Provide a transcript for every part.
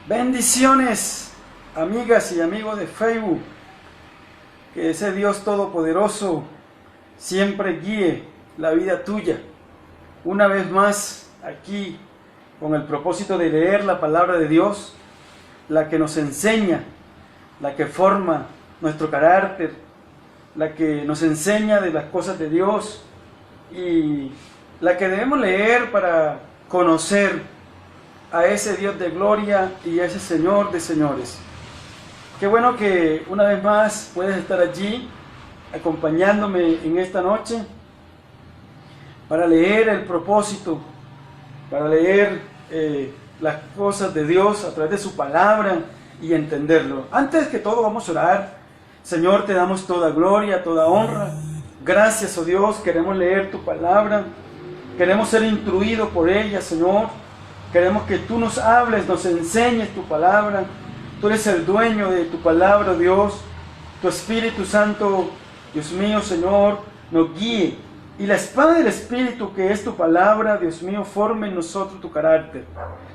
Bendiciones, amigas y amigos de Facebook. Que ese Dios Todopoderoso siempre guíe la vida tuya. Una vez más aquí con el propósito de leer la palabra de Dios, la que nos enseña, la que forma nuestro carácter, la que nos enseña de las cosas de Dios y la que debemos leer para conocer a ese Dios de gloria y a ese Señor de señores. Qué bueno que una vez más puedes estar allí acompañándome en esta noche para leer el propósito, para leer las cosas de Dios a través de su palabra y entenderlo. Antes que todo vamos a orar. Señor, te damos toda gloria, toda honra. Gracias, oh Dios, queremos leer tu palabra, queremos ser instruidos por ella, Señor. Queremos que tú nos hables, nos enseñes tu palabra. Tú eres el dueño de tu palabra, Dios. Tu Espíritu Santo, Dios mío, Señor, nos guíe. Y la espada del Espíritu, que es tu palabra, Dios mío, forme en nosotros tu carácter.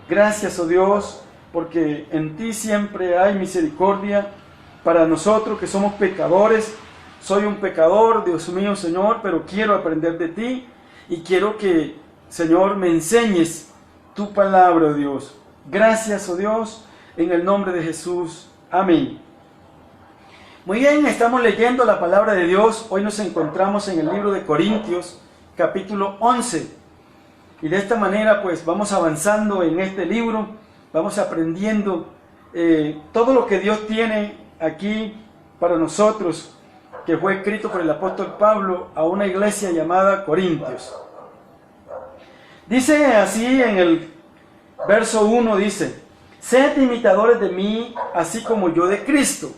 Gracias, oh Dios, porque en ti siempre hay misericordia para nosotros que somos pecadores. Soy un pecador, Dios mío, Señor, pero quiero aprender de ti y quiero que, Señor, me enseñes tu palabra, oh Dios. Gracias, oh Dios, en el nombre de Jesús. Amén. Muy bien, estamos leyendo la palabra de Dios. Hoy nos encontramos en el libro de Corintios, capítulo 11. Y de esta manera, pues, vamos avanzando en este libro, vamos aprendiendo todo lo que Dios tiene aquí para nosotros, que fue escrito por el apóstol Pablo a una iglesia llamada Corintios. Dice así en el verso 1, dice: sed imitadores de mí, así como yo de Cristo.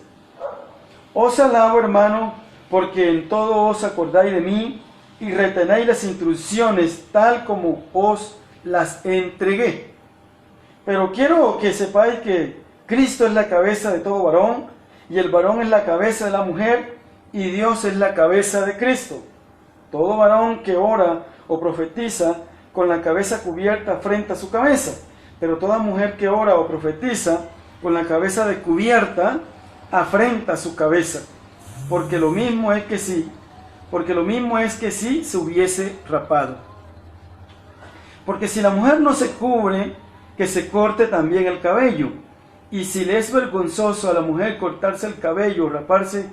Os alabo, hermano, porque en todo os acordáis de mí y retenéis las instrucciones tal como os las entregué. Pero quiero que sepáis que Cristo es la cabeza de todo varón, y el varón es la cabeza de la mujer, y Dios es la cabeza de Cristo. Todo varón que ora o profetiza con la cabeza cubierta afrenta su cabeza, pero toda mujer que ora o profetiza con la cabeza descubierta afrenta su cabeza, porque lo mismo es que si se hubiese rapado. Porque si la mujer no se cubre, que se corte también el cabello, y si le es vergonzoso a la mujer cortarse el cabello o raparse,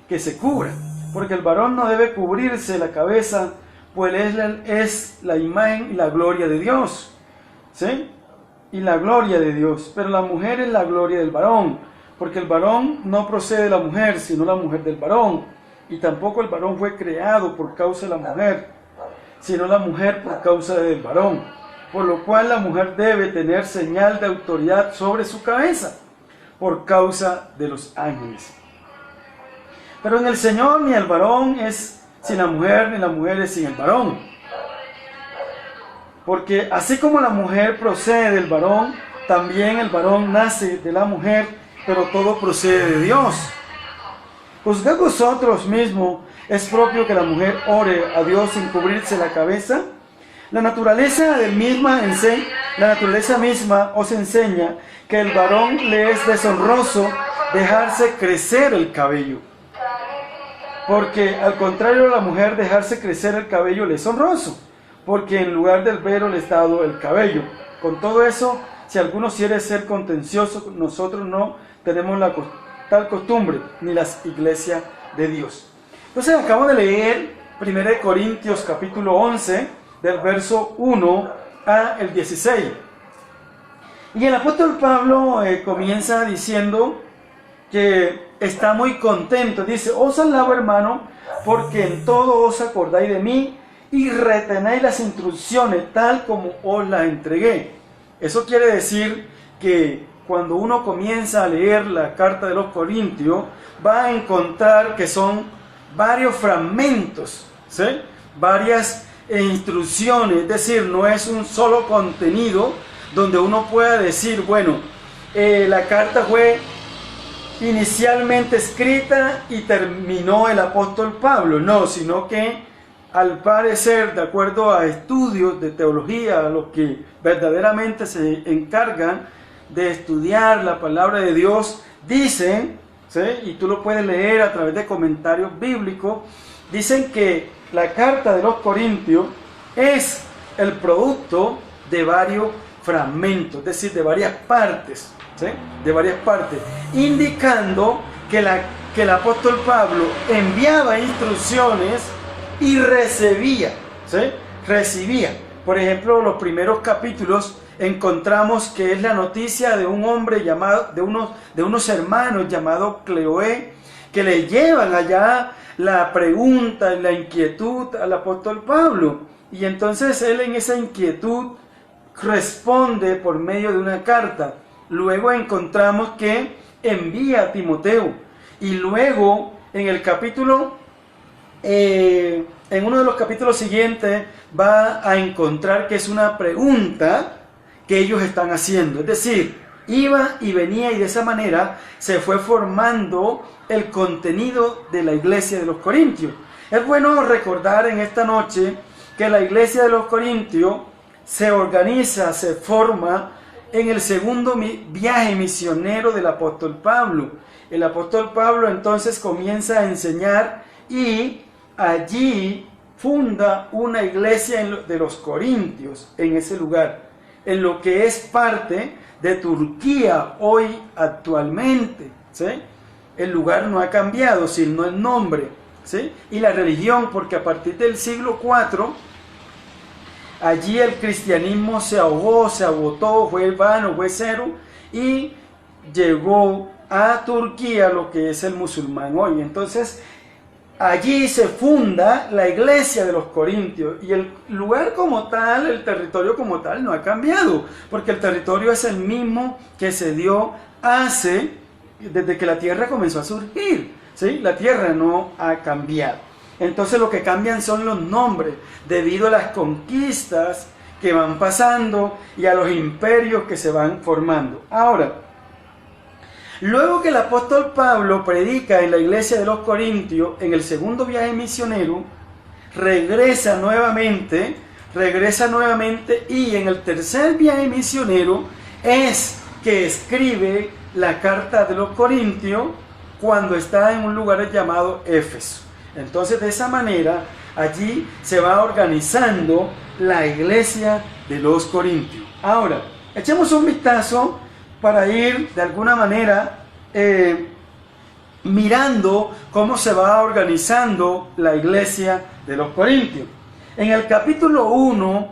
que se cubra, porque el varón no debe cubrirse la cabeza, pues es la imagen y la gloria de Dios, ¿sí? Y la gloria de Dios, pero la mujer es la gloria del varón, porque el varón no procede de la mujer, sino la mujer del varón, y tampoco el varón fue creado por causa de la mujer, sino la mujer por causa del varón, por lo cual la mujer debe tener señal de autoridad sobre su cabeza, por causa de los ángeles. Pero en el Señor ni el varón es sin la mujer, ni la mujer es sin el varón. Porque así como la mujer procede del varón, también el varón nace de la mujer, pero todo procede de Dios. ¿Juzgad vosotros mismos, es propio que la mujer ore a Dios sin cubrirse la cabeza? La naturaleza misma os enseña que el varón le es deshonroso dejarse crecer el cabello. Porque al contrario a la mujer dejarse crecer el cabello le es honroso, porque en lugar del velo le es dado el cabello. Con todo eso, si alguno quiere ser contencioso, nosotros no tenemos tal costumbre, ni las iglesias de Dios. Entonces acabo de leer 1 Corintios capítulo 11, del verso 1 al 16. Y el apóstol Pablo comienza diciendo que está muy contento. Dice: os alabo, hermano, porque en todo os acordáis de mí y retenéis las instrucciones tal como os las entregué. Eso quiere decir que cuando uno comienza a leer la carta de los Corintios, va a encontrar que son varios fragmentos, ¿sí? Varias instrucciones, es decir, no es un solo contenido donde uno pueda decir, bueno, la carta fue inicialmente escrita y terminó el apóstol Pablo. No, sino que al parecer, de acuerdo a estudios de teología, a los que verdaderamente se encargan de estudiar la palabra de Dios dicen, ¿sí?, y tú lo puedes leer a través de comentarios bíblicos, dicen que la carta de los Corintios es el producto de varios fragmentos, es decir, de varias partes, ¿sí?, de varias partes, indicando que el apóstol Pablo enviaba instrucciones y recibía, ¿sí?, recibía. Por ejemplo, los primeros capítulos encontramos que es la noticia de un hombre llamado, de unos hermanos llamados Cleoé, que le llevan allá la pregunta y la inquietud al apóstol Pablo. Y entonces él en esa inquietud responde por medio de una carta. Luego encontramos que envía a Timoteo. Y luego en el capítulo, en uno de los capítulos siguientes, va a encontrar que es una pregunta que ellos están haciendo. Es decir, iba y venía, y de esa manera se fue formando el contenido de la iglesia de los Corintios. Es bueno recordar en esta noche que la iglesia de los Corintios se organiza, se forma en el segundo viaje misionero del apóstol Pablo. El apóstol Pablo entonces comienza a enseñar y allí funda una iglesia de los Corintios en ese lugar, en lo que es parte de Turquía hoy actualmente, ¿sí? El lugar no ha cambiado, sino el nombre, ¿sí?, y la religión, porque a partir del siglo IV allí el cristianismo se ahogó, se agotó, fue vano, fue cero, y llegó a Turquía lo que es el musulmán hoy. Entonces allí se funda la iglesia de los Corintios, y el lugar como tal, el territorio como tal no ha cambiado, porque el territorio es el mismo que se dio desde que la tierra comenzó a surgir, ¿sí? La tierra no ha cambiado. Entonces lo que cambian son los nombres, debido a las conquistas que van pasando y a los imperios que se van formando. Ahora, luego que el apóstol Pablo predica en la iglesia de los Corintios, en el segundo viaje misionero, regresa nuevamente, y en el tercer viaje misionero es que escribe la carta de los Corintios cuando está en un lugar llamado Éfeso. Entonces, de esa manera, allí se va organizando la iglesia de los Corintios. Ahora, echemos un vistazo para ir de alguna manera mirando cómo se va organizando la iglesia de los Corintios. En el capítulo 1,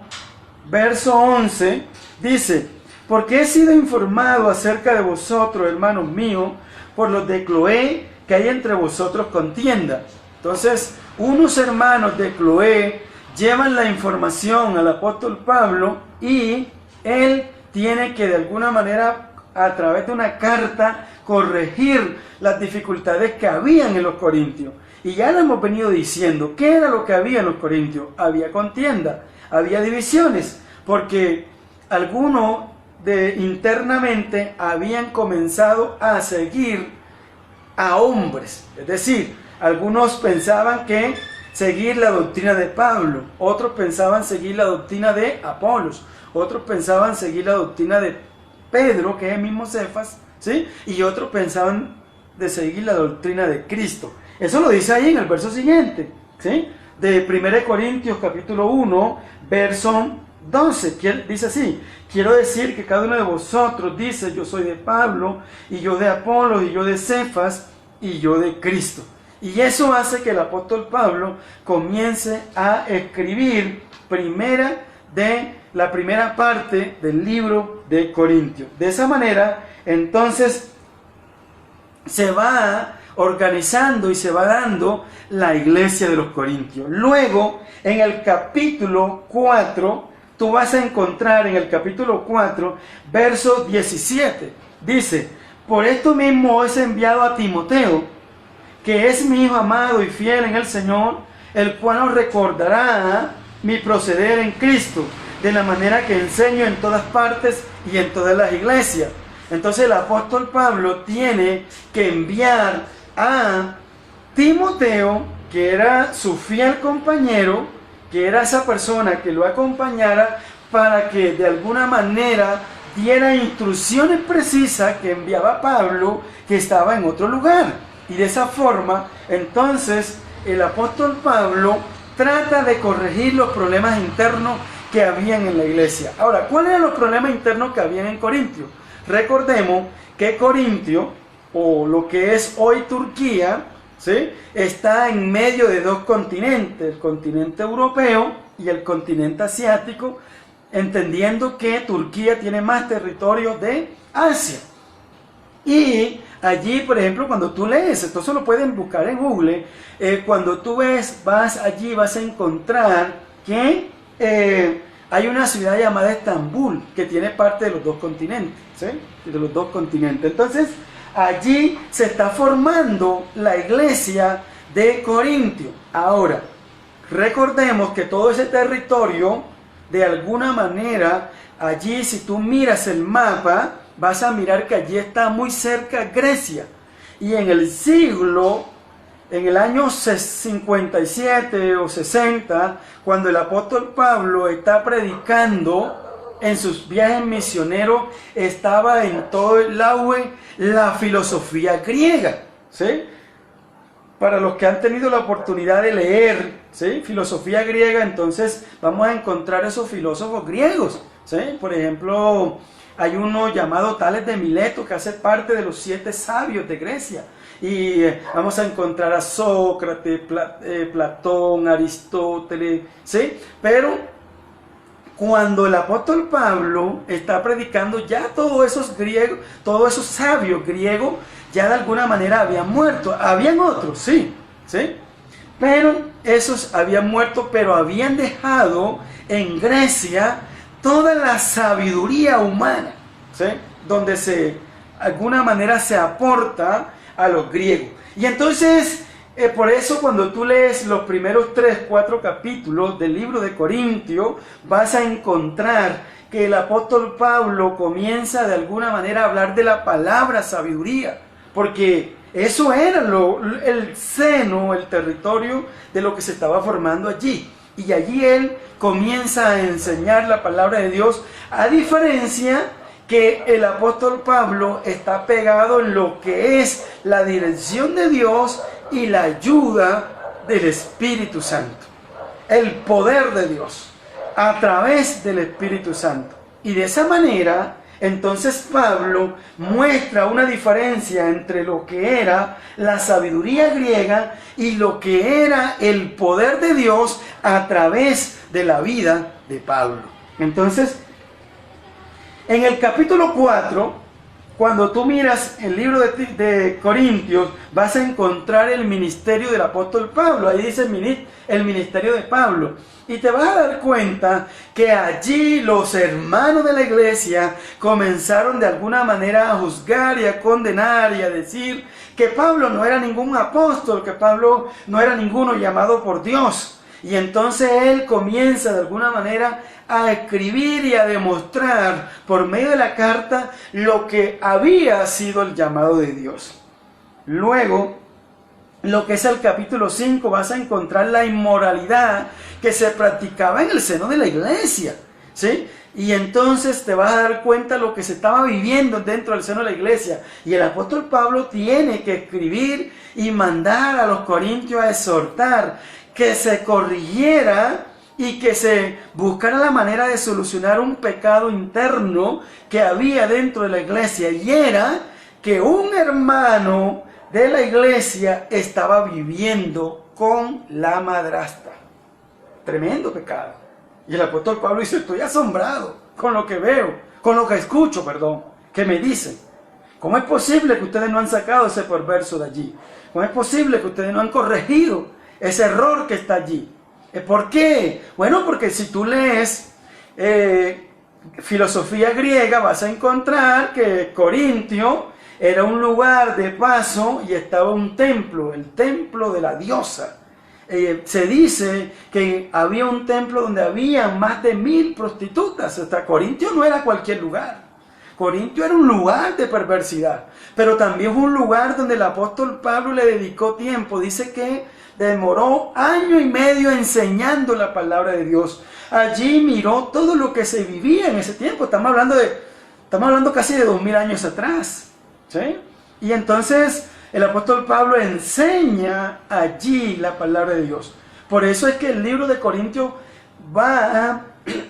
verso 11, dice: porque he sido informado acerca de vosotros, hermanos míos, por los de Cloé, que hay entre vosotros contienda. Entonces, unos hermanos de Cloé llevan la información al apóstol Pablo, y él tiene que de alguna manera, a través de una carta, corregir las dificultades que habían en los Corintios. Y ya lo hemos venido diciendo. ¿Qué era lo que había en los Corintios? Había contienda, había divisiones, porque algunos internamente habían comenzado a seguir a hombres. Es decir, algunos pensaban que seguir la doctrina de Pablo, otros pensaban seguir la doctrina de Apolos, otros pensaban seguir la doctrina de Pedro, que es el mismo Cefas, ¿sí?, y otros pensaban de seguir la doctrina de Cristo. Eso lo dice ahí en el verso siguiente, ¿sí?, de 1 Corintios capítulo 1, verso 12, dice así: quiero decir que cada uno de vosotros dice: yo soy de Pablo, y yo de Apolos, y yo de Cefas, y yo de Cristo. Y eso hace que el apóstol Pablo comience a escribir la primera parte del libro de Corintios. De esa manera, entonces, se va organizando y se va dando la iglesia de los Corintios. Luego, en el capítulo 4, tú vas a encontrar en el capítulo 4, verso 17, dice: por esto mismo os he enviado a Timoteo, que es mi hijo amado y fiel en el Señor, el cual os recordará mi proceder en Cristo, de la manera que enseño en todas partes y en todas las iglesias. Entonces el apóstol Pablo tiene que enviar a Timoteo, que era su fiel compañero, que era esa persona que lo acompañara, para que de alguna manera diera instrucciones precisas que enviaba Pablo, que estaba en otro lugar. Y de esa forma, entonces, el apóstol Pablo trata de corregir los problemas internos que habían en la iglesia. Ahora, ¿cuáles eran los problemas internos que habían en Corintio? Recordemos que Corintio, o lo que es hoy Turquía, ¿sí?, está en medio de dos continentes, el continente europeo y el continente asiático, entendiendo que Turquía tiene más territorio de Asia. Y allí, por ejemplo, cuando tú lees, esto se lo pueden buscar en Google, cuando tú vas allí vas a encontrar que hay una ciudad llamada Estambul, que tiene parte de los dos continentes, ¿sí?, de los dos continentes. Entonces, allí se está formando la iglesia de Corintio. Ahora, recordemos que todo ese territorio, de alguna manera, allí si tú miras el mapa, vas a mirar que allí está muy cerca Grecia. Y en el año 57 o 60, cuando el apóstol Pablo está predicando en sus viajes misioneros, estaba en todo el auge la filosofía griega, ¿sí? Para los que han tenido la oportunidad de leer, ¿sí?, filosofía griega, entonces vamos a encontrar esos filósofos griegos, ¿sí? Por ejemplo, hay uno llamado Tales de Mileto, que hace parte de los 7 sabios de Grecia. Y vamos a encontrar a Sócrates, Platón, Aristóteles, ¿sí? Pero cuando el apóstol Pablo está predicando, ya todos esos griegos, todos esos sabios griegos, ya de alguna manera habían muerto. Habían otros, sí, ¿sí? Pero esos habían muerto, pero habían dejado en Grecia toda la sabiduría humana, ¿sí?, donde de alguna manera se aporta a los griegos. Y entonces, por eso cuando tú lees los primeros 3, 4 capítulos del libro de Corintios, vas a encontrar que el apóstol Pablo comienza de alguna manera a hablar de la palabra sabiduría, porque eso era el seno, el territorio de lo que se estaba formando allí. Y allí él comienza a enseñar la palabra de Dios, a diferencia que el apóstol Pablo está pegado en lo que es la dirección de Dios y la ayuda del Espíritu Santo. El poder de Dios a través del Espíritu Santo. Y de esa manera, entonces Pablo muestra una diferencia entre lo que era la sabiduría griega y lo que era el poder de Dios a través de la vida de Pablo. Entonces, en el capítulo 4, cuando tú miras el libro de Corintios, vas a encontrar el ministerio del apóstol Pablo. Ahí dice el ministerio de Pablo. Y te vas a dar cuenta que allí los hermanos de la iglesia comenzaron de alguna manera a juzgar y a condenar y a decir que Pablo no era ningún apóstol, que Pablo no era ninguno llamado por Dios. Y entonces él comienza de alguna manera a escribir y a demostrar por medio de la carta lo que había sido el llamado de Dios. Luego, lo que es el capítulo 5, vas a encontrar la inmoralidad que se practicaba en el seno de la iglesia, ¿sí? Y entonces te vas a dar cuenta de lo que se estaba viviendo dentro del seno de la iglesia. Y el apóstol Pablo tiene que escribir y mandar a los corintios a exhortar que se corrigiera y que se buscara la manera de solucionar un pecado interno que había dentro de la iglesia. Y era que un hermano de la iglesia estaba viviendo con la madrastra. Tremendo pecado. Y el apóstol Pablo dice, estoy asombrado con lo que veo, con lo que escucho, que me dicen. ¿Cómo es posible que ustedes no han sacado ese perverso de allí? ¿Cómo es posible que ustedes no han corregido ese error que está allí? ¿Por qué? Bueno, porque si tú lees filosofía griega, vas a encontrar que Corintio era un lugar de paso y estaba un templo, el templo de la diosa. Se dice que había un templo donde había más de 1000 prostitutas. Hasta Corintio no era cualquier lugar. Corintio era un lugar de perversidad, pero también fue un lugar donde el apóstol Pablo le dedicó tiempo. Dice que demoró 1 año y medio enseñando la palabra de Dios. Allí miró todo lo que se vivía en ese tiempo. Estamos hablando de Estamos hablando casi de 2000 años atrás, ¿sí? Y entonces el apóstol Pablo enseña allí la palabra de Dios. Por eso es que el libro de Corintios va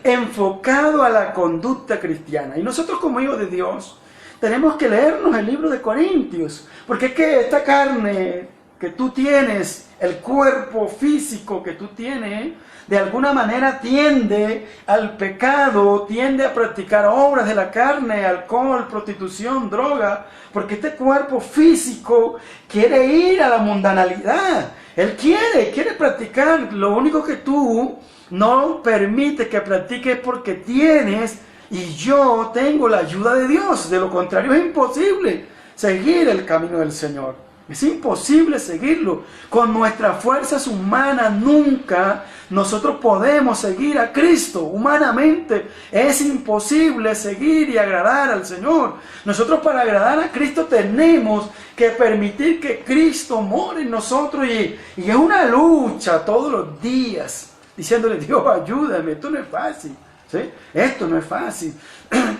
enfocado a la conducta cristiana. Y nosotros como hijos de Dios tenemos que leernos el libro de Corintios, porque es que esta carne que tú tienes, el cuerpo físico que tú tienes, de alguna manera tiende al pecado, tiende a practicar obras de la carne, alcohol, prostitución, droga, porque este cuerpo físico quiere ir a la mundanalidad. Él quiere practicar. Lo único que tú no permites que practiques es porque tienes y yo tengo la ayuda de Dios. De lo contrario es imposible seguir el camino del Señor. Es imposible seguirlo. Con nuestras fuerzas humanas nunca nosotros podemos seguir a Cristo. Humanamente es imposible seguir y agradar al Señor. Nosotros para agradar a Cristo tenemos que permitir que Cristo more en nosotros. Y es una lucha todos los días, diciéndole: Dios, ayúdame, esto no es fácil. ¿Sí? Esto no es fácil.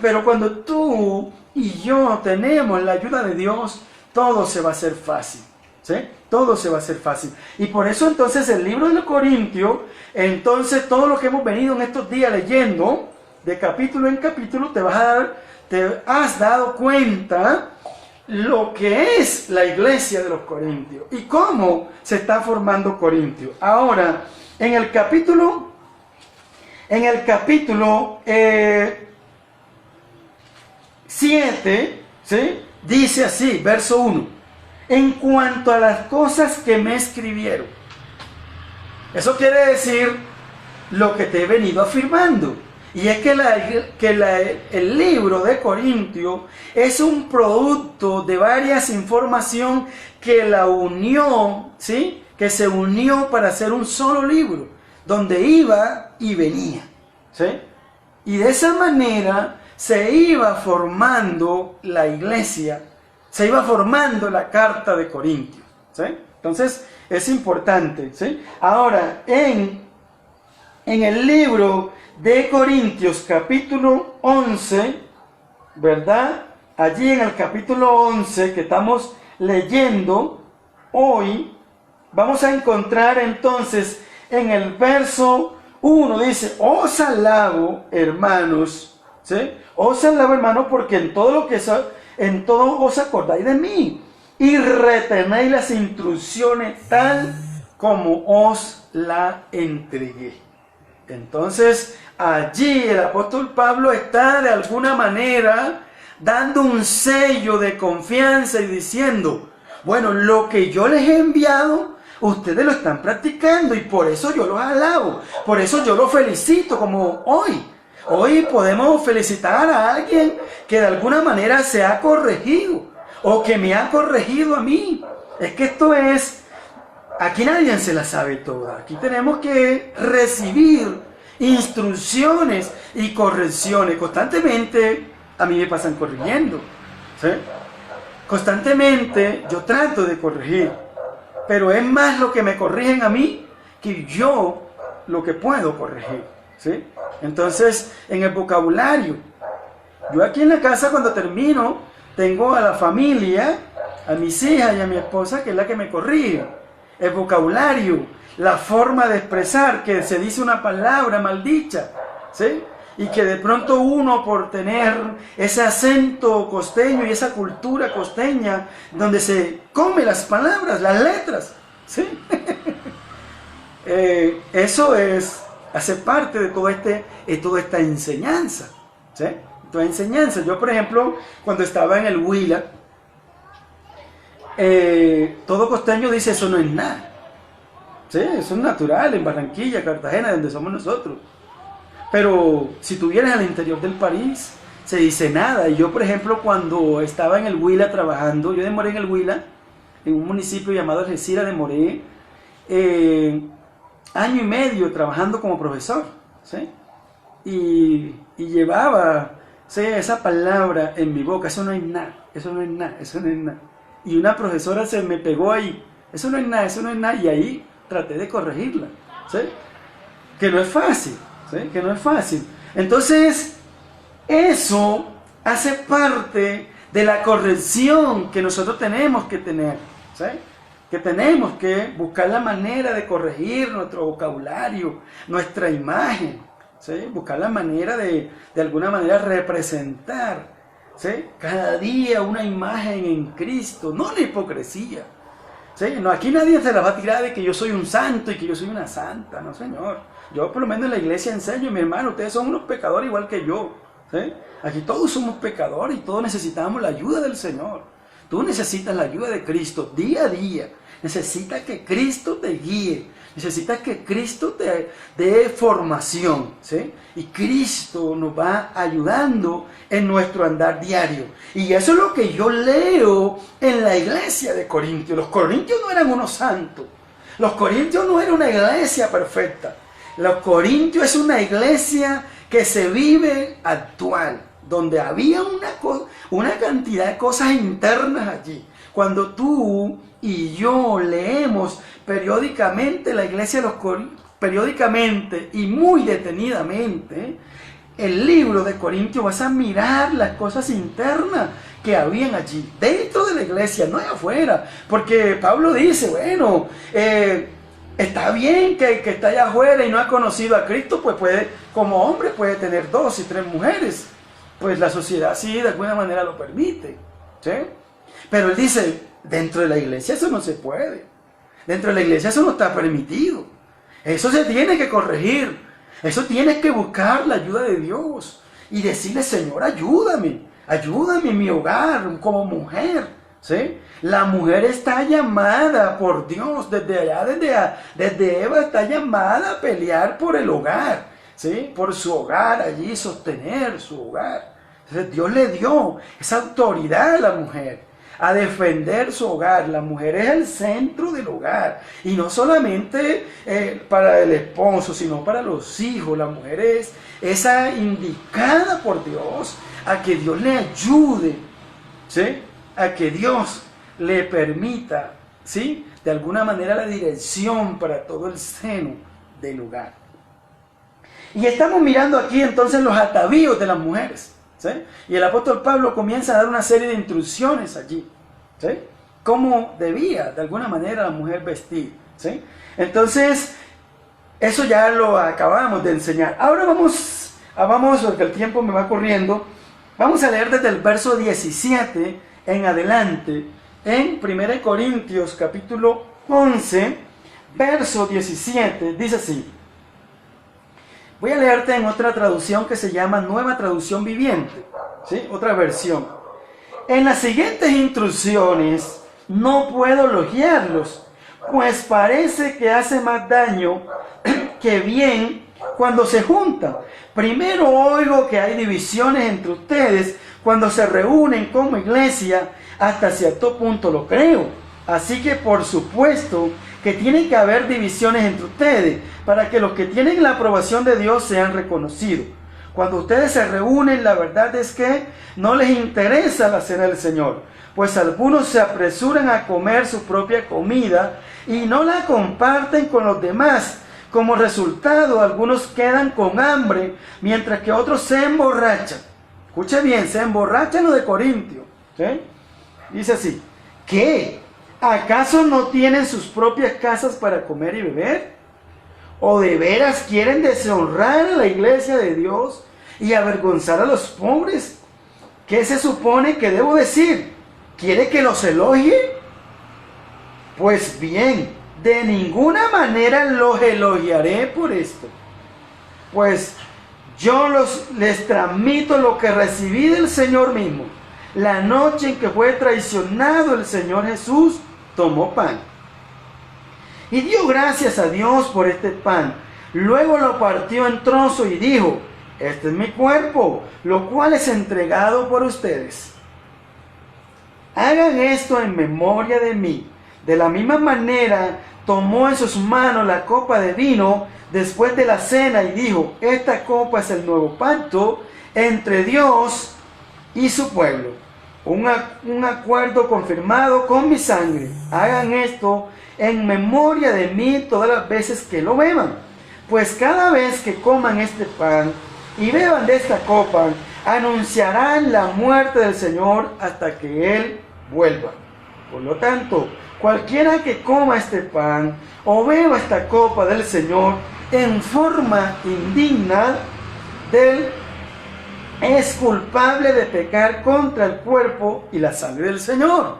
Pero cuando tú y yo tenemos la ayuda de Dios, todo se va a hacer fácil, ¿sí? Todo se va a hacer fácil. Y por eso entonces el libro de los Corintios, entonces todo lo que hemos venido en estos días leyendo, de capítulo en capítulo, te has dado cuenta lo que es la iglesia de los Corintios y cómo se está formando Corintios. Ahora, en el capítulo 7, ¿sí? Dice así, verso 1: en cuanto a las cosas que me escribieron. Eso quiere decir lo que te he venido afirmando. Y es que el libro de Corintios es un producto de varias información que la unió, ¿sí? Que se unió para hacer un solo libro, donde iba y venía, ¿sí? Y de esa manera se iba formando la iglesia, se iba formando la carta de Corintios, ¿sí? Entonces es importante, ¿sí? Ahora, en el libro de Corintios capítulo 11, ¿verdad? Allí en el capítulo 11 que estamos leyendo hoy, vamos a encontrar entonces en el verso 1, dice: os alabo, hermanos, ¿sí? Os alabo, hermanos, porque en todo os acordáis de mí y retenéis las instrucciones tal como os la entregué. Entonces, allí el apóstol Pablo está de alguna manera dando un sello de confianza y diciendo: bueno, lo que yo les he enviado, ustedes lo están practicando y por eso yo los alabo, por eso yo los felicito, como hoy. Hoy podemos felicitar a alguien que de alguna manera se ha corregido o que me ha corregido a mí. Es que esto es, aquí nadie se la sabe toda. Aquí tenemos que recibir instrucciones y correcciones. Constantemente a mí me pasan corrigiendo, ¿sí? Constantemente yo trato de corregir, pero es más lo que me corrigen a mí que yo lo que puedo corregir, ¿sí? Entonces, en el vocabulario, yo aquí en la casa cuando termino, tengo a la familia, a mis hijas y a mi esposa, que es la que me corrige. El vocabulario, la forma de expresar, que se dice una palabra maldicha, ¿sí? Y que de pronto uno, por tener ese acento costeño y esa cultura costeña, donde se come las palabras, las letras, ¿sí? Eso hace parte de toda esta enseñanza, ¿sí? Toda enseñanza. Yo, por ejemplo, cuando estaba en el Huila, todo costeño dice: eso no es nada. Sí, eso es natural en Barranquilla, Cartagena, donde somos nosotros. Pero si tú vienes al interior del país, se dice nada. Y yo, por ejemplo, cuando estaba en el Huila trabajando, yo demoré en el Huila, en un municipio llamado Algeciras, demoré año y medio trabajando como profesor, ¿sí? Y llevaba, ¿sí?, esa palabra en mi boca: eso no es nada, eso no es nada, eso no es nada. Y una profesora se me pegó ahí: eso no es nada, eso no es nada. Y ahí traté de corregirla, ¿sí? Que no es fácil, ¿sí? Que no es fácil. Entonces, eso hace parte de la corrección que nosotros tenemos que tener, ¿sí? Que tenemos que buscar la manera de corregir nuestro vocabulario, nuestra imagen, ¿sí? Buscar la manera de alguna manera representar, ¿sí? Cada día una imagen en Cristo, no la hipocresía. ¿Sí? No, aquí nadie se la va a tirar de que yo soy un santo y que yo soy una santa, no señor. Yo por lo menos en la iglesia enseño, mi hermano, ustedes son unos pecadores igual que yo. ¿Sí? Aquí todos somos pecadores y todos necesitamos la ayuda del Señor. Tú necesitas la ayuda de Cristo día a día. Necesitas que Cristo te guíe. Necesitas que Cristo te dé formación, ¿sí? Y Cristo nos va ayudando en nuestro andar diario. Y eso es lo que yo leo en la iglesia de Corintios. Los corintios no eran unos santos. Los corintios no eran una iglesia perfecta. Los corintios es una iglesia que se vive actual, donde había una cantidad de cosas internas allí. Cuando tú y yo leemos periódicamente la iglesia de los Corintios, periódicamente y muy detenidamente, el libro de Corintios, vas a mirar las cosas internas que habían allí, dentro de la iglesia, no afuera. Porque Pablo dice, bueno, está bien que está allá afuera y no ha conocido a Cristo, pues puede, como hombre puede tener 2 y 3 mujeres. Pues la sociedad sí, de alguna manera lo permite, ¿sí? Pero él dice, dentro de la iglesia eso no se puede. Dentro de la iglesia eso no está permitido. Eso se tiene que corregir. Eso tienes que buscar la ayuda de Dios. Y decirle, Señor, ayúdame. Ayúdame en mi hogar como mujer. ¿Sí? La mujer está llamada por Dios. Desde Eva está llamada a pelear por el hogar. ¿Sí? Por su hogar, allí sostener su hogar. Entonces, Dios le dio esa autoridad a la mujer, a defender su hogar. La mujer es el centro del hogar. Y no solamente para el esposo, sino para los hijos. La mujer es esa indicada por Dios a que Dios le ayude, ¿sí? A que Dios le permita, ¿sí? De alguna manera la dirección para todo el seno del hogar. Y estamos mirando aquí entonces los atavíos de las mujeres, ¿sí? Y el apóstol Pablo comienza a dar una serie de instrucciones allí, ¿sí? Cómo debía de alguna manera la mujer vestir, ¿sí? Entonces, eso ya lo acabamos de enseñar. Ahora vamos, porque el tiempo me va corriendo, vamos a leer desde el verso 17 en adelante, en 1 Corintios capítulo 11, verso 17, dice así. Voy a leerte en otra traducción que se llama Nueva Traducción Viviente, ¿sí? Otra versión. En las siguientes instrucciones no puedo elogiarlos, pues parece que hace más daño que bien cuando se juntan. Primero oigo que hay divisiones entre ustedes cuando se reúnen como iglesia, hasta cierto punto lo creo. Así que por supuesto que tiene que haber divisiones entre ustedes, para que los que tienen la aprobación de Dios sean reconocidos. Cuando ustedes se reúnen, la verdad es que no les interesa la cena del Señor, pues algunos se apresuran a comer su propia comida y no la comparten con los demás. Como resultado, algunos quedan con hambre, mientras que otros se emborrachan. Escuche bien, se emborrachan los de Corintio, ¿sí? Dice así, ¿qué? ¿Acaso no tienen sus propias casas para comer y beber? ¿O de veras quieren deshonrar a la iglesia de Dios y avergonzar a los pobres? ¿Qué se supone que debo decir? ¿Quiere que los elogie? Pues bien, de ninguna manera los elogiaré por esto. Pues yo les transmito lo que recibí del Señor mismo. La noche en que fue traicionado el Señor Jesús, tomó pan y dio gracias a Dios por este pan. Luego lo partió en trozos y dijo, este es mi cuerpo, lo cual es entregado por ustedes. Hagan esto en memoria de mí. De la misma manera, tomó en sus manos la copa de vino después de la cena y dijo, esta copa es el nuevo pacto entre Dios y su pueblo. Un acuerdo confirmado con mi sangre. Hagan esto en memoria de mí todas las veces que lo beban. Pues cada vez que coman este pan y beban de esta copa, anunciarán la muerte del Señor hasta que Él vuelva. Por lo tanto, cualquiera que coma este pan o beba esta copa del Señor en forma indigna es culpable de pecar contra el cuerpo y la sangre del Señor.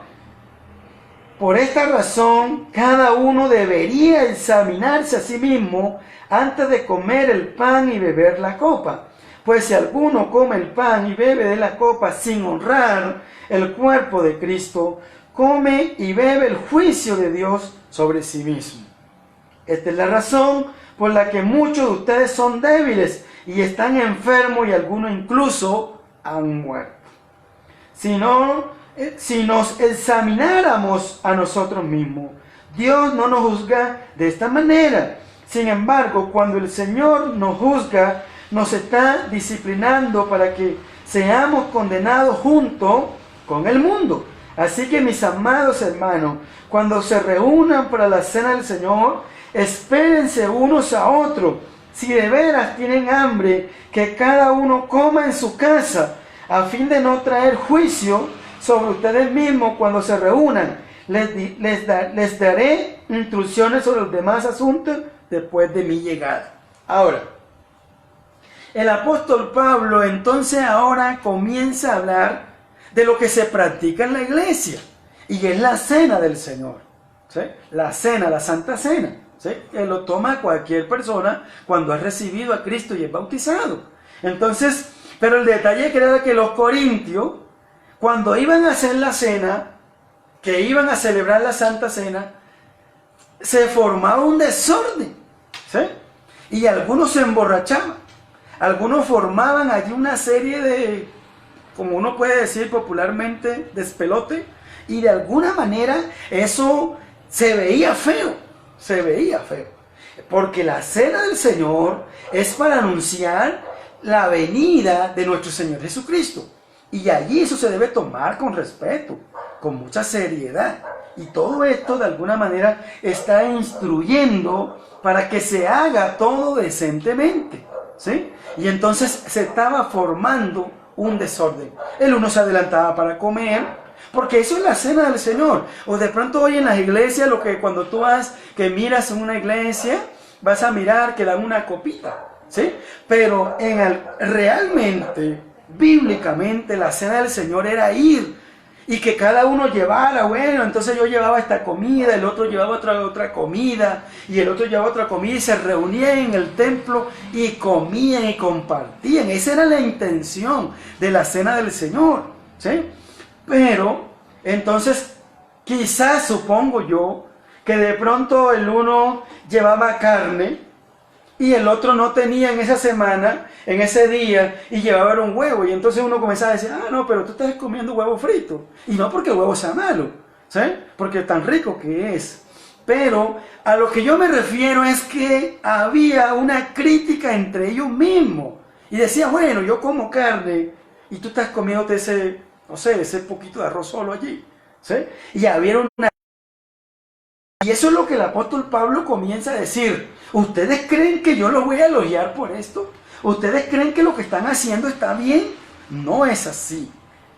Por esta razón, cada uno debería examinarse a sí mismo antes de comer el pan y beber la copa. Pues si alguno come el pan y bebe de la copa sin honrar el cuerpo de Cristo, come y bebe el juicio de Dios sobre sí mismo. Esta es la razón por la que muchos de ustedes son débiles y están enfermos y algunos incluso han muerto. Si nos examináramos a nosotros mismos, Dios no nos juzga de esta manera. Sin embargo, cuando el Señor nos juzga, nos está disciplinando para que seamos condenados junto con el mundo. Así que mis amados hermanos, cuando se reúnan para la cena del Señor, espérense unos a otros. Si de veras tienen hambre, que cada uno coma en su casa, a fin de no traer juicio sobre ustedes mismos cuando se reúnan. Les daré instrucciones sobre los demás asuntos después de mi llegada. Ahora, el apóstol Pablo entonces ahora comienza a hablar de lo que se practica en la iglesia, y es la cena del Señor, ¿sí? La cena, la Santa Cena, ¿sí? Que lo toma cualquier persona cuando ha recibido a Cristo y es bautizado. Entonces, pero el detalle era que los corintios, cuando iban a hacer la cena, que iban a celebrar la Santa Cena, se formaba un desorden, ¿sí? Y algunos se emborrachaban, algunos formaban allí una serie de, como uno puede decir popularmente, despelote, y de alguna manera eso se veía feo, porque la cena del Señor es para anunciar la venida de nuestro Señor Jesucristo, y allí eso se debe tomar con respeto, con mucha seriedad, y todo esto de alguna manera está instruyendo para que se haga todo decentemente, ¿sí? Y entonces se estaba formando un desorden. El uno se adelantaba para comer, porque eso es la cena del Señor. O de pronto hoy en las iglesias, lo que cuando tú vas, que miras en una iglesia, vas a mirar que dan una copita, ¿sí? Pero realmente, bíblicamente, la cena del Señor era ir y que cada uno llevara, bueno, entonces yo llevaba esta comida, el otro llevaba otra comida, y el otro llevaba otra comida, y se reunían en el templo y comían y compartían. Esa era la intención de la cena del Señor, ¿sí? Pero, entonces, quizás supongo yo, que de pronto el uno llevaba carne, y el otro no tenía en esa semana, en ese día, y llevaba un huevo. Y entonces uno comenzaba a decir, no, pero tú estás comiendo huevo frito. Y no porque el huevo sea malo, ¿sí? Porque tan rico que es. Pero a lo que yo me refiero es que había una crítica entre ellos mismos. Y decía, bueno, yo como carne, y tú estás comiéndote ese, no sé, ese poquito de arroz solo allí, ¿sí? Y había una... Y eso es lo que el apóstol Pablo comienza a decir. ¿Ustedes creen que yo los voy a elogiar por esto? ¿Ustedes creen que lo que están haciendo está bien? No es así,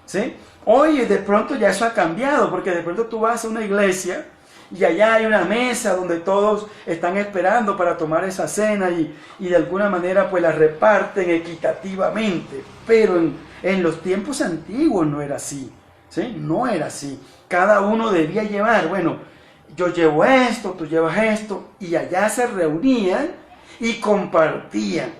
¿sí? Hoy de pronto ya eso ha cambiado, porque de pronto tú vas a una iglesia y allá hay una mesa donde todos están esperando para tomar esa cena y de alguna manera pues la reparten equitativamente. Pero en los tiempos antiguos no era así, ¿sí? No era así. Cada uno debía llevar, bueno, yo llevo esto, tú llevas esto, y allá se reunían y compartían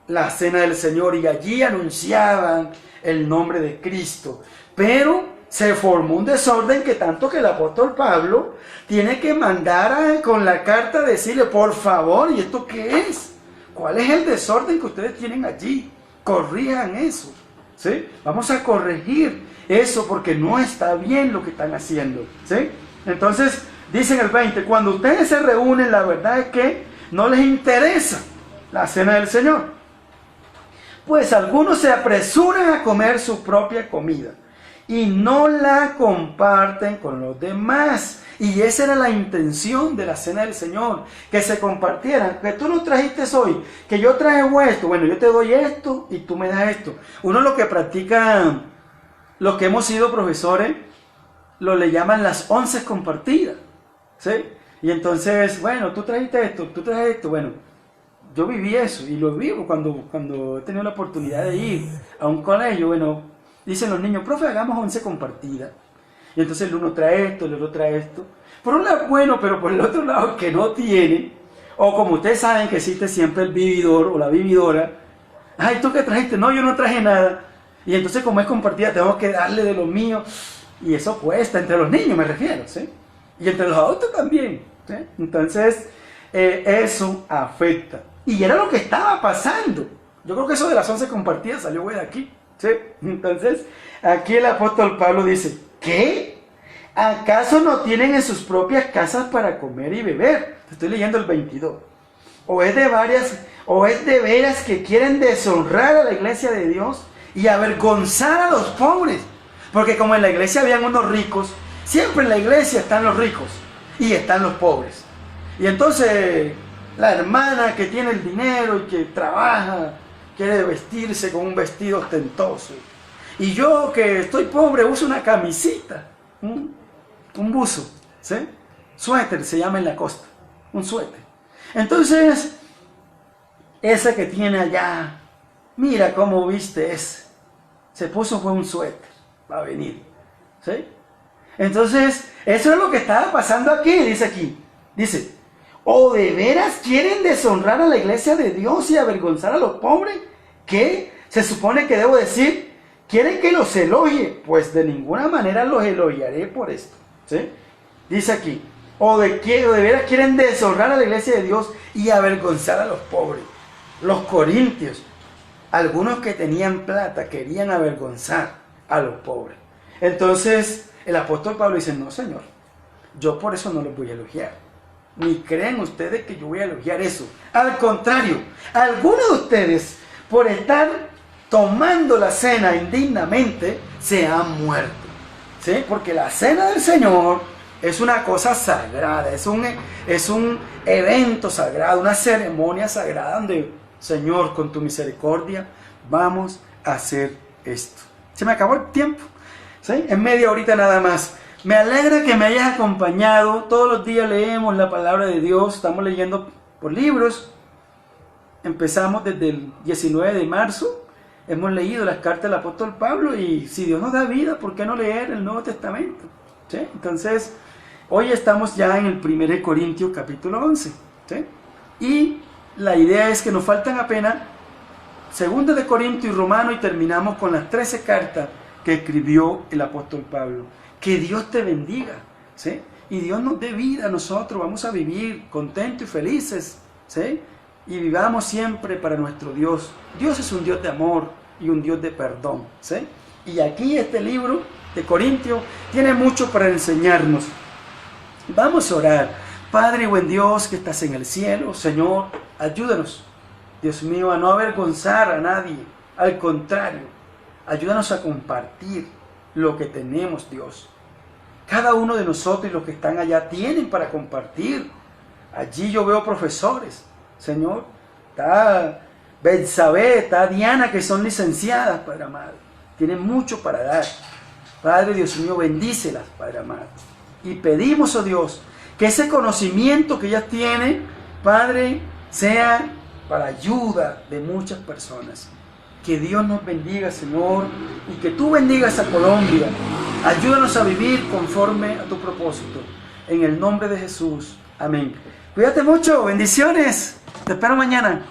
la cena del Señor, y allí anunciaban el nombre de Cristo. Pero se formó un desorden que tanto que el apóstol Pablo tiene que mandar con la carta a decirle, por favor, ¿y esto qué es? ¿Cuál es el desorden que ustedes tienen allí? Corrijan eso, ¿sí? Vamos a corregir eso porque no está bien lo que están haciendo, ¿sí? Entonces, dice en el 20, cuando ustedes se reúnen, la verdad es que no les interesa la cena del Señor. Pues algunos se apresuran a comer su propia comida y no la comparten con los demás. Y esa era la intención de la cena del Señor, que se compartieran, que tú no trajiste hoy, que yo traje esto, bueno, yo te doy esto y tú me das esto. Uno lo que practica, los que hemos sido profesores, lo le llaman las 11 compartidas, ¿sí? Y entonces, bueno, tú trajiste esto, tú trajiste esto, bueno, yo viví eso y lo vivo cuando he tenido la oportunidad de ir a un colegio, bueno, dicen los niños, profe, hagamos 11 compartidas. Y entonces el uno trae esto, el otro trae esto. Por un lado bueno, pero por el otro lado que no tiene, o como ustedes saben que existe siempre el vividor o la vividora, ay, ¿tú qué trajiste? No, yo no traje nada. Y entonces como es compartida, tengo que darle de lo mío. Y eso cuesta, entre los niños me refiero, ¿sí? Y entre los adultos también, ¿sí? Entonces, eso afecta. Y era lo que estaba pasando. Yo creo que eso de las 11 compartidas salió de aquí, ¿sí? Entonces, aquí el apóstol Pablo dice, ¿qué? ¿Acaso no tienen en sus propias casas para comer y beber? Estoy leyendo el 22. ¿O es de veras que quieren deshonrar a la iglesia de Dios y avergonzar a los pobres? Porque como en la iglesia habían unos ricos, siempre en la iglesia están los ricos y están los pobres. Y entonces la hermana que tiene el dinero y que trabaja, quiere vestirse con un vestido ostentoso. Y yo que estoy pobre uso una camisita, un buzo, ¿sí? Suéter se llama en la costa, un suéter. Entonces, esa que tiene allá, mira cómo viste ese. Se puso fue un suéter, va a venir, ¿sí? Entonces, eso es lo que estaba pasando aquí, dice, ¿o de veras quieren deshonrar a la iglesia de Dios y avergonzar a los pobres? ¿Qué? Se supone que debo decir, ¿quieren que los elogie? Pues de ninguna manera los elogiaré por esto, ¿sí? Dice aquí, ¿o de veras quieren deshonrar a la iglesia de Dios y avergonzar a los pobres? Los corintios, algunos que tenían plata, querían avergonzar a los pobres. Entonces, el apóstol Pablo dice, no, Señor, yo por eso no los voy a elogiar. Ni creen ustedes que yo voy a elogiar eso. Al contrario, algunos de ustedes, por estar tomando la cena indignamente, se han muerto, ¿sí? Porque la cena del Señor es una cosa sagrada, es un evento sagrado, una ceremonia sagrada donde, Señor, con tu misericordia, vamos a hacer esto. Se me acabó el tiempo, ¿sí? En media horita nada más. Me alegra que me hayas acompañado. Todos los días leemos la palabra de Dios, estamos leyendo por libros. Empezamos desde el 19 de marzo, hemos leído las cartas del apóstol Pablo y si Dios nos da vida, ¿por qué no leer el Nuevo Testamento? ¿Sí? Entonces, hoy estamos ya en el 1 Corintios capítulo 11, ¿sí? Y la idea es que nos faltan apenas 2 de Corintios y Romano y terminamos con las 13 cartas que escribió el apóstol Pablo. Que Dios te bendiga, ¿sí? Y Dios nos dé vida a nosotros, vamos a vivir contentos y felices, ¿sí? Y vivamos siempre para nuestro Dios. Dios es un Dios de amor y un Dios de perdón, ¿sí? Y aquí este libro de Corintios tiene mucho para enseñarnos. Vamos a orar. Padre buen Dios que estás en el cielo, Señor, ayúdanos, Dios mío, a no avergonzar a nadie. Al contrario, ayúdanos a compartir lo que tenemos, Dios. Cada uno de nosotros y los que están allá tienen para compartir. Allí yo veo profesores, Señor. Está Betsabé, está Diana, que son licenciadas, Padre amado. Tienen mucho para dar. Padre Dios mío, bendícelas, Padre amado. Y pedimos, oh Dios, que ese conocimiento que ellas tienen, Padre, sea para ayuda de muchas personas. Que Dios nos bendiga, Señor, y que tú bendigas a Colombia. Ayúdanos a vivir conforme a tu propósito. En el nombre de Jesús. Amén. Cuídate mucho. Bendiciones. Te espero mañana.